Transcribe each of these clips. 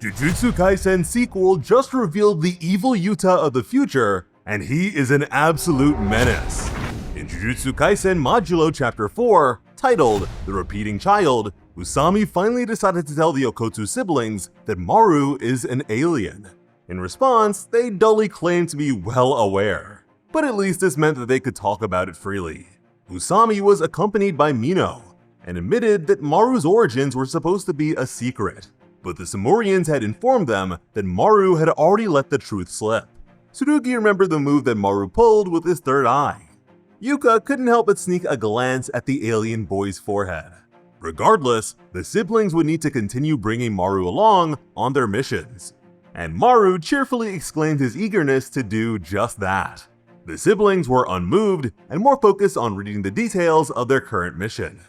Jujutsu Kaisen sequel just revealed the Evil Yuta of the future, and he is an absolute menace. In Jujutsu Kaisen Modulo Chapter 4, titled The Repeating Child, Usami finally decided to tell the Okkotsu siblings that Maru is an alien. In response, they dully claimed to be well aware, but at least this meant that they could talk about it freely. Usami was accompanied by Mino, and admitted that Maru's origins were supposed to be a secret, but the Samurians had informed them that Maru had already let the truth slip. Tsurugi remembered the move that Maru pulled with his third eye. Yuka couldn't help but sneak a glance at the alien boy's forehead. Regardless, the siblings would need to continue bringing Maru along on their missions, and Maru cheerfully exclaimed his eagerness to do just that. The siblings were unmoved and more focused on reading the details of their current mission.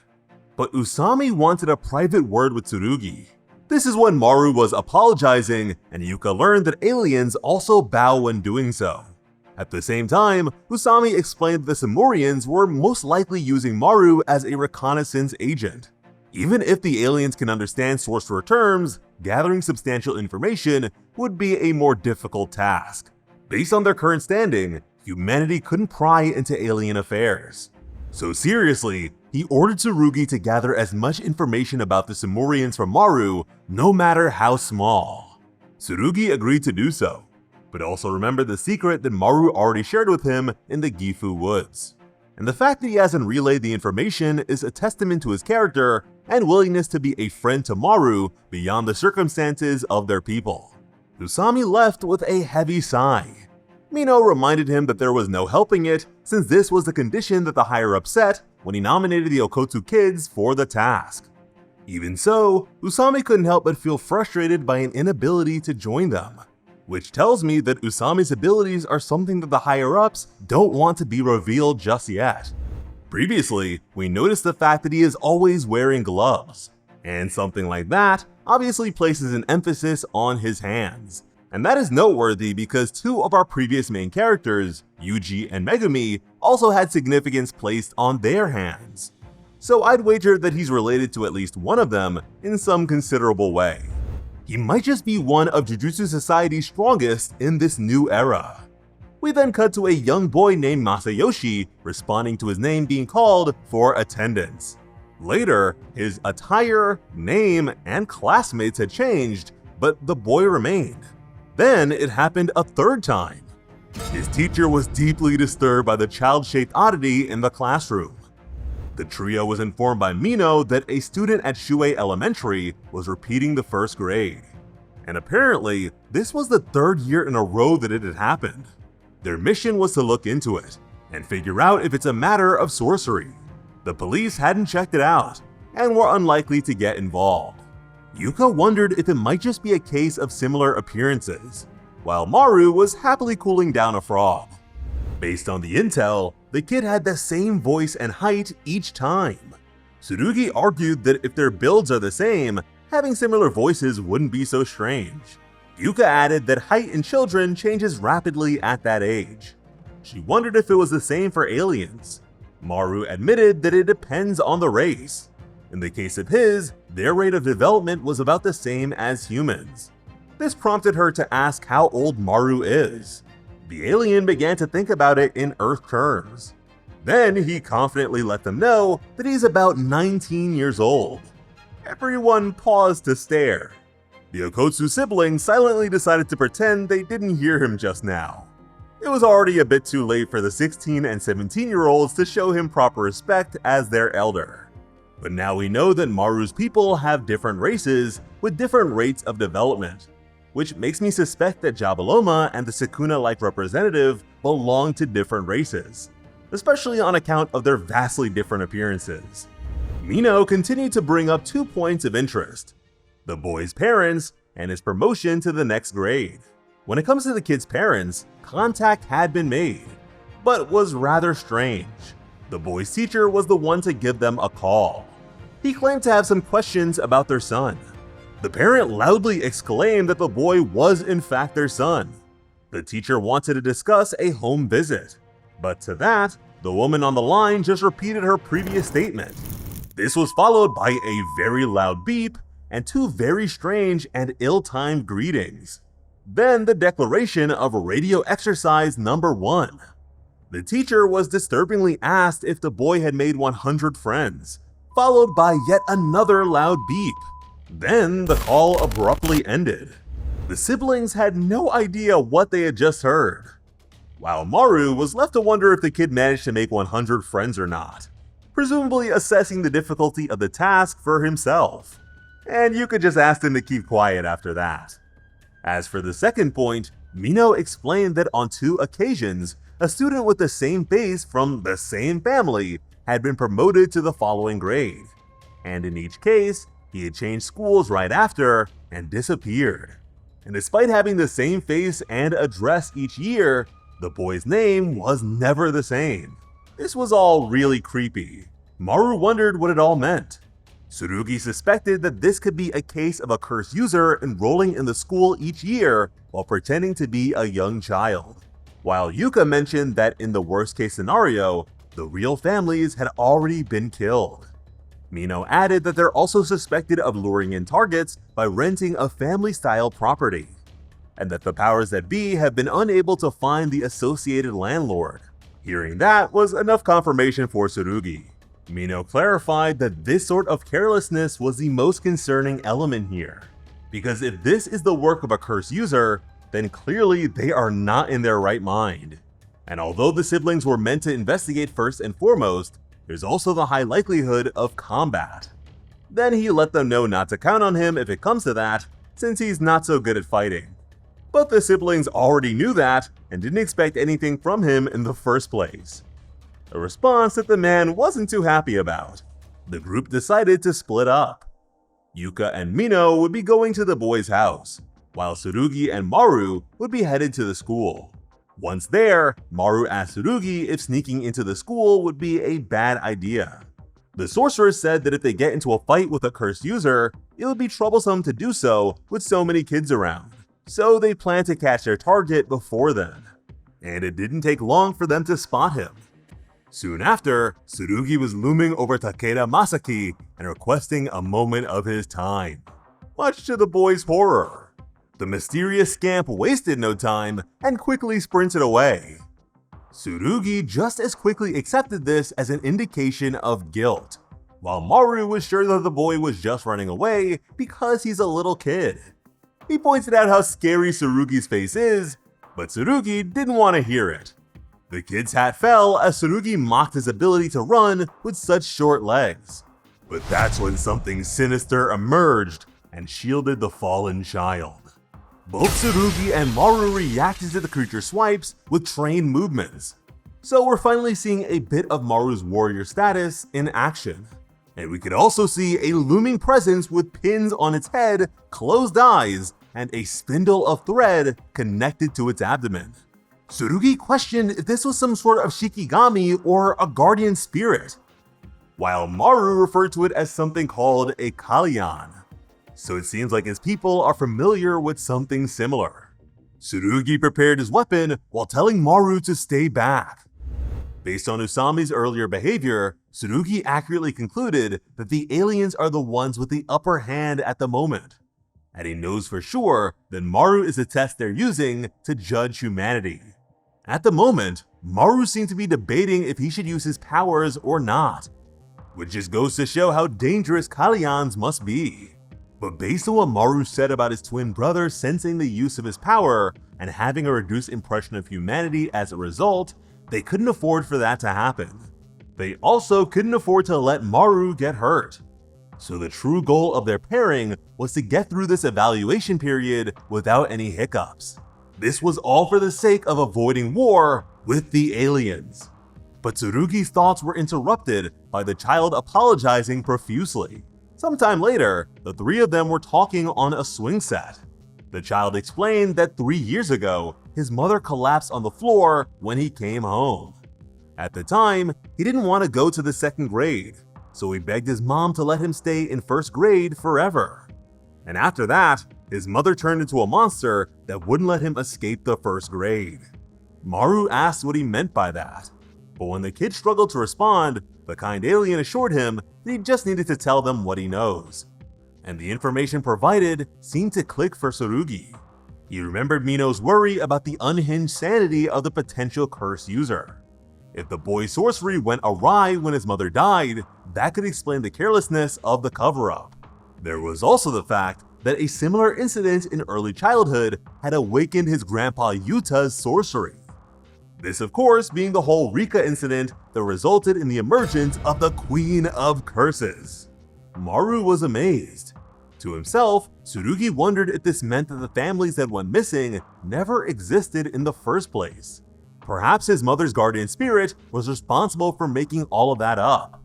But Usami wanted a private word with Tsurugi. This is when Maru was apologizing, and Yuka learned that aliens also bow when doing so. At the same time, Usami explained that the Samurians were most likely using Maru as a reconnaissance agent. Even if the aliens can understand sorcerer terms, gathering substantial information would be a more difficult task. Based on their current standing, humanity couldn't pry into alien affairs. So seriously, he ordered Tsurugi to gather as much information about the Samurians from Maru, no matter how small. Tsurugi agreed to do so, but also remembered the secret that Maru already shared with him in the Gifu woods. And the fact that he hasn't relayed the information is a testament to his character and willingness to be a friend to Maru beyond the circumstances of their people. Usami left with a heavy sigh. Mino reminded him that there was no helping it, since this was the condition that the higher-ups set when he nominated the Okkotsu kids for the task. Even so, Usami couldn't help but feel frustrated by an inability to join them, which tells me that Usami's abilities are something that the higher-ups don't want to be revealed just yet. Previously, we noticed the fact that he is always wearing gloves, and something like that obviously places an emphasis on his hands. And that is noteworthy because two of our previous main characters, Yuji and Megumi, also had significance placed on their hands. So I'd wager that he's related to at least one of them in some considerable way. He might just be one of Jujutsu Society's strongest in this new era. We then cut to a young boy named Masayoshi responding to his name being called for attendance. Later, his attire, name, and classmates had changed, but the boy remained. Then it happened a third time. His teacher was deeply disturbed by the child-shaped oddity in the classroom. The trio was informed by Mino that a student at Shuei Elementary was repeating the first grade. And apparently, this was the third year in a row that it had happened. Their mission was to look into it and figure out if it's a matter of sorcery. The police hadn't checked it out and were unlikely to get involved. Yuka wondered if it might just be a case of similar appearances, while Maru was happily cooling down a frog. Based on the intel, the kid had the same voice and height each time. Tsurugi argued that if their builds are the same, having similar voices wouldn't be so strange. Yuka added that height in children changes rapidly at that age. She wondered if it was the same for aliens. Maru admitted that it depends on the race. In the case of his, their rate of development was about the same as humans. This prompted her to ask how old Maru is. The alien began to think about it in Earth terms. Then he confidently let them know that he's about 19 years old. Everyone paused to stare. The Okkotsu siblings silently decided to pretend they didn't hear him just now. It was already a bit too late for the 16 and 17-year-olds to show him proper respect as their elder. But now we know that Maru's people have different races with different rates of development, which makes me suspect that Jabaloma and the Sukuna-like representative belong to different races, especially on account of their vastly different appearances. Mino continued to bring up 2 points of interest: the boy's parents and his promotion to the next grade. When it comes to the kid's parents, contact had been made, but was rather strange. The boy's teacher was the one to give them a call. He claimed to have some questions about their son. The parent loudly exclaimed that the boy was in fact their son. The teacher wanted to discuss a home visit, but to that, the woman on the line just repeated her previous statement. This was followed by a very loud beep, and two very strange and ill-timed greetings. Then the declaration of radio exercise number 1. The teacher was disturbingly asked if the boy had made 100 friends, followed by yet another loud beep. Then the call abruptly ended. The siblings had no idea what they had just heard, while Maru was left to wonder if the kid managed to make 100 friends or not, presumably assessing the difficulty of the task for himself. And you could just ask him to keep quiet after that. As for the second point, Mino explained that on 2 occasions, a student with the same face from the same family had been promoted to the following grade, and in each case, he had changed schools right after and disappeared. And despite having the same face and address each year, the boy's name was never the same. This was all really creepy. Maru wondered what it all meant. Tsurugi suspected that this could be a case of a cursed user enrolling in the school each year while pretending to be a young child, while Yuka mentioned that in the worst case scenario, the real families had already been killed. Mino added that they're also suspected of luring in targets by renting a family-style property, and that the powers that be have been unable to find the associated landlord. Hearing that was enough confirmation for Tsurugi. Mino clarified that this sort of carelessness was the most concerning element here, because if this is the work of a cursed user, then clearly they are not in their right mind. And although the siblings were meant to investigate first and foremost, there's also the high likelihood of combat. Then he let them know not to count on him if it comes to that, since he's not so good at fighting. But the siblings already knew that and didn't expect anything from him in the first place. A response that the man wasn't too happy about. The group decided to split up. Yuka and Mino would be going to the boy's house, while Tsurugi and Maru would be headed to the school. Once there, Maru asked Tsurugi if sneaking into the school would be a bad idea. The sorceress said that if they get into a fight with a cursed user, it would be troublesome to do so with so many kids around, so they planned to catch their target before then. And it didn't take long for them to spot him. Soon after, Tsurugi was looming over Takeda Masaki and requesting a moment of his time, much to the boy's horror. The mysterious scamp wasted no time and quickly sprinted away. Tsurugi just as quickly accepted this as an indication of guilt, while Maru was sure that the boy was just running away because he's a little kid. He pointed out how scary Tsurugi's face is, but Tsurugi didn't want to hear it. The kid's hat fell as Tsurugi mocked his ability to run with such short legs. But that's when something sinister emerged and shielded the fallen child. Both Tsurugi and Maru reacted to the creature's swipes with trained movements. So we're finally seeing a bit of Maru's warrior status in action. And we could also see a looming presence with pins on its head, closed eyes, and a spindle of thread connected to its abdomen. Tsurugi questioned if this was some sort of Shikigami or a guardian spirit, while Maru referred to it as something called a Kalyan. So it seems like his people are familiar with something similar. Tsurugi prepared his weapon while telling Maru to stay back. Based on Usami's earlier behavior, Tsurugi accurately concluded that the aliens are the ones with the upper hand at the moment, and he knows for sure that Maru is the test they're using to judge humanity. At the moment, Maru seemed to be debating if he should use his powers or not, which just goes to show how dangerous Kalyans must be. But based on what Maru said about his twin brother sensing the use of his power and having a reduced impression of humanity as a result, they couldn't afford for that to happen. They also couldn't afford to let Maru get hurt. So the true goal of their pairing was to get through this evaluation period without any hiccups. This was all for the sake of avoiding war with the aliens. But Tsurugi's thoughts were interrupted by the child apologizing profusely. Sometime later, the three of them were talking on a swing set. The child explained that 3 years ago, his mother collapsed on the floor when he came home. At the time, he didn't want to go to the 2nd grade, so he begged his mom to let him stay in 1st grade forever. And after that, his mother turned into a monster that wouldn't let him escape the 1st grade. Maru asked what he meant by that, but when the kid struggled to respond, the kind alien assured him that he just needed to tell them what he knows. and the information provided seemed to click for Tsurugi. He remembered Mino's worry about the unhinged sanity of the potential curse user. If the boy's sorcery went awry when his mother died, that could explain the carelessness of the cover-up. There was also the fact that a similar incident in early childhood had awakened his grandpa Yuta's sorcery. This, of course, being the whole Rika incident that resulted in the emergence of the Queen of Curses. Maru was amazed. To himself, Tsurugi wondered if this meant that the families that went missing never existed in the first place. Perhaps his mother's guardian spirit was responsible for making all of that up.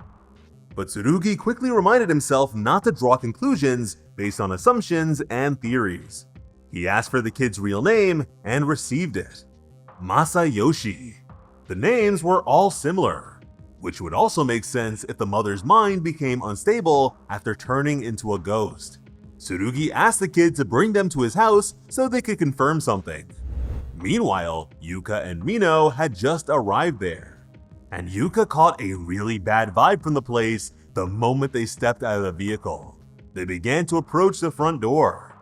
But Tsurugi quickly reminded himself not to draw conclusions based on assumptions and theories. He asked for the kid's real name and received it. Masayoshi. The names were all similar, which would also make sense if the mother's mind became unstable after turning into a ghost. Tsurugi asked the kid to bring them to his house so they could confirm something. Meanwhile, Yuka and Mino had just arrived there, and Yuka caught a really bad vibe from the place the moment they stepped out of the vehicle. They began to approach the front door,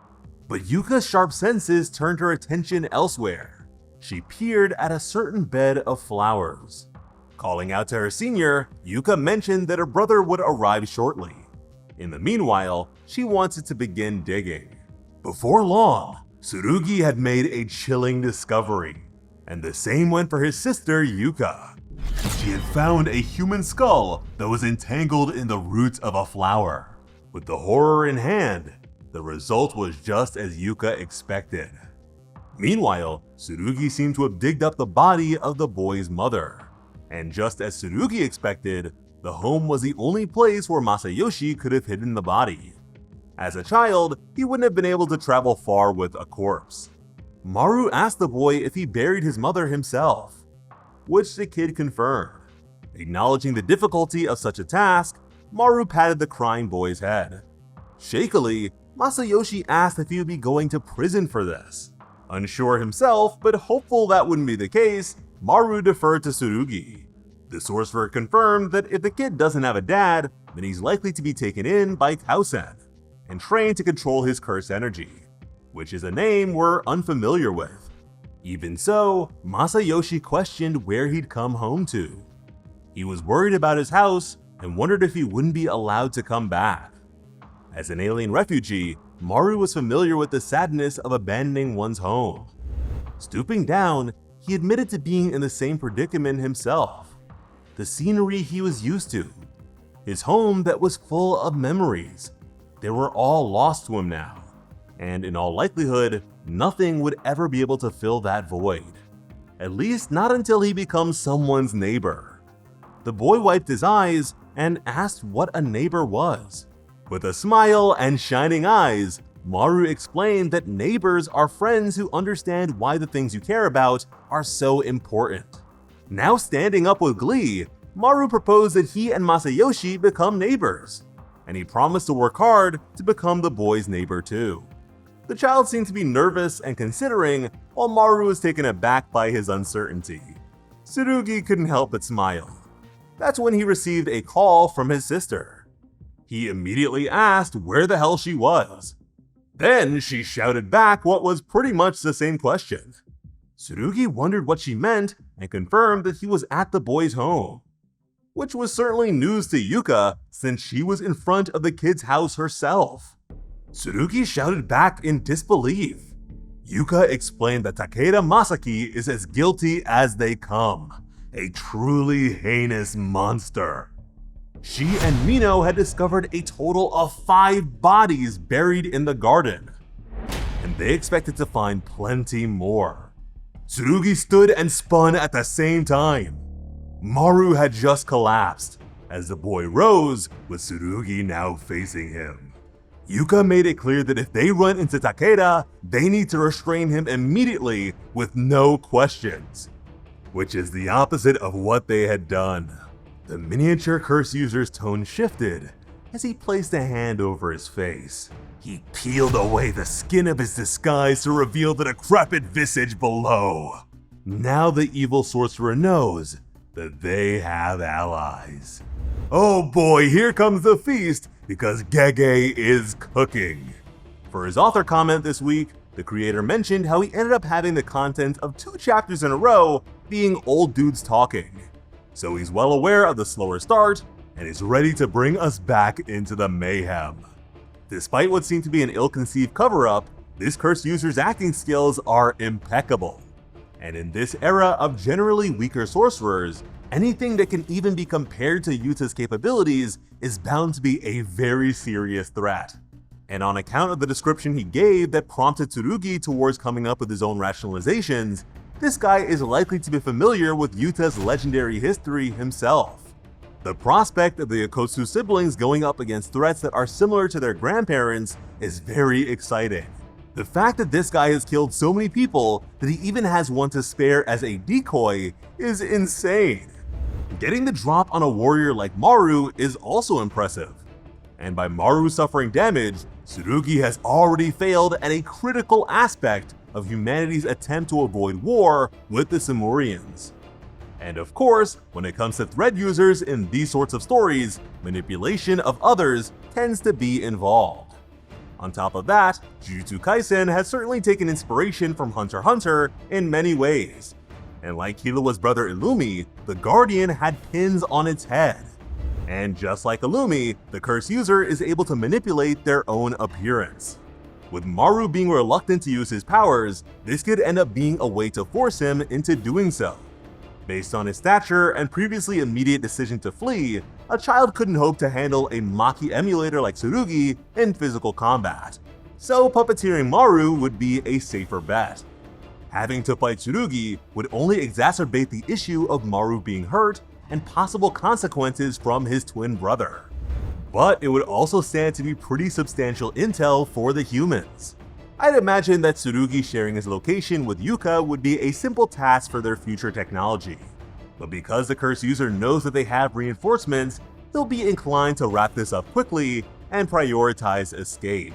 but Yuka's sharp senses turned her attention elsewhere. She peered at a certain bed of flowers. Calling out to her senior, Yuka mentioned that her brother would arrive shortly. In the meanwhile, she wanted to begin digging. Before long, Tsurugi had made a chilling discovery, and the same went for his sister Yuka. She had found a human skull that was entangled in the roots of a flower. With the horror in hand, the result was just as Yuka expected. Meanwhile, Tsurugi seemed to have digged up the body of the boy's mother. And just as Tsurugi expected, the home was the only place where Masayoshi could have hidden the body. As a child, he wouldn't have been able to travel far with a corpse. Maru asked the boy if he buried his mother himself, which the kid confirmed. Acknowledging the difficulty of such a task, Maru patted the crying boy's head. Shakily, Masayoshi asked if he would be going to prison for this. Unsure himself, but hopeful that wouldn't be the case, Maru deferred to Tsurugi. The sorcerer confirmed that if the kid doesn't have a dad, then he's likely to be taken in by Kausen and trained to control his curse energy, which is a name we're unfamiliar with. Even so, Masayoshi questioned where he'd come home to. He was worried about his house and wondered if he wouldn't be allowed to come back. As an alien refugee, Maru was familiar with the sadness of abandoning one's home. Stooping down, he admitted to being in the same predicament himself. The scenery he was used to, his home that was full of memories, they were all lost to him now, and in all likelihood, nothing would ever be able to fill that void. At least not until he becomes someone's neighbor. The boy wiped his eyes and asked what a neighbor was. With a smile and shining eyes, Maru explained that neighbors are friends who understand why the things you care about are so important. Now standing up with glee, Maru proposed that he and Masayoshi become neighbors, and he promised to work hard to become the boy's neighbor too. The child seemed to be nervous and considering, while Maru was taken aback by his uncertainty. Tsurugi couldn't help but smile. That's when he received a call from his sister. He immediately asked where the hell she was. Then she shouted back what was pretty much the same question. Tsurugi wondered what she meant and confirmed that he was at the boy's home, which was certainly news to Yuka since she was in front of the kid's house herself. Tsurugi shouted back in disbelief. Yuka explained that Takeda Masaki is as guilty as they come, a truly heinous monster. She and Mino had discovered a total of 5 bodies buried in the garden, and they expected to find plenty more. Tsurugi stood and spun at the same time. Maru had just collapsed, as the boy rose, with Tsurugi now facing him. Yuka made it clear that if they run into Takeda, they need to restrain him immediately with no questions, which is the opposite of what they had done. The miniature curse user's tone shifted as he placed a hand over his face. He peeled away the skin of his disguise to reveal the decrepit visage below. Now the evil sorcerer knows that they have allies. Oh boy, here comes the feast! because Gege is cooking. For his author comment this week, the creator mentioned how he ended up having the content of 2 chapters in a row being old dudes talking. So he's well aware of the slower start, and is ready to bring us back into the mayhem. Despite what seemed to be an ill-conceived cover-up, this cursed user's acting skills are impeccable. And in this era of generally weaker sorcerers, anything that can even be compared to Yuta's capabilities is bound to be a very serious threat. And on account of the description he gave that prompted Tsurugi towards coming up with his own rationalizations, this guy is likely to be familiar with Yuta's legendary history himself. The prospect of the Okkotsu siblings going up against threats that are similar to their grandparents is very exciting. The fact that this guy has killed so many people that he even has one to spare as a decoy is insane. Getting the drop on a warrior like Maru is also impressive. And by Maru suffering damage, Tsurugi has already failed at a critical aspect of humanity's attempt to avoid war with the Simurians. And of course, when it comes to thread users in these sorts of stories, manipulation of others tends to be involved. On top of that, Jujutsu Kaisen has certainly taken inspiration from Hunter x Hunter in many ways. And like Killua's brother Illumi, the Guardian had pins on its head. And just like Illumi, the cursed user is able to manipulate their own appearance. With Maru being reluctant to use his powers, this could end up being a way to force him into doing so. Based on his stature and previously immediate decision to flee, a child couldn't hope to handle a Maki emulator like Tsurugi in physical combat. So puppeteering Maru would be a safer bet. Having to fight Tsurugi would only exacerbate the issue of Maru being hurt and possible consequences from his twin brother. But it would also stand to be pretty substantial intel for the humans. I'd imagine that Tsurugi sharing his location with Yuka would be a simple task for their future technology. But because the cursed user knows that they have reinforcements, they'll be inclined to wrap this up quickly and prioritize escape.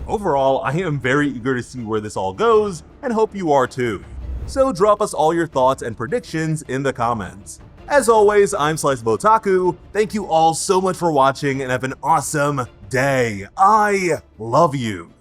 Overall, I am very eager to see where this all goes, and hope you are too. So drop us all your thoughts and predictions in the comments. As always, I'm SliceBotaku. Thank you all so much for watching and have an awesome day. I love you.